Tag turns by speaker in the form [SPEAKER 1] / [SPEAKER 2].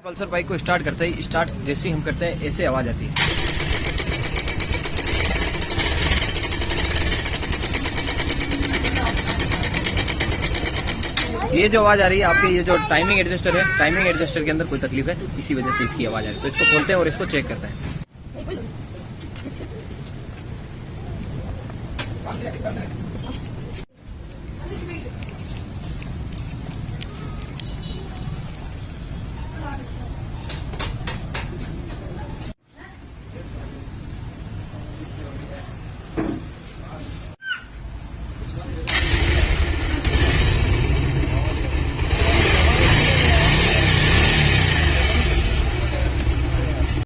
[SPEAKER 1] Pulsar bike को start करते ही जैसे ही हम करते हैं ऐसे आवाज आती है। ये जो आवाज आ रही है आपके, ये जो टाइमिंग एडजस्टर है, टाइमिंग एडजस्टर के अंदर कोई तकलीफ है, इसी वजह से इसकी आवाज आ रही है। तो इसको खोलते हैं और इसको चेक करते हैं।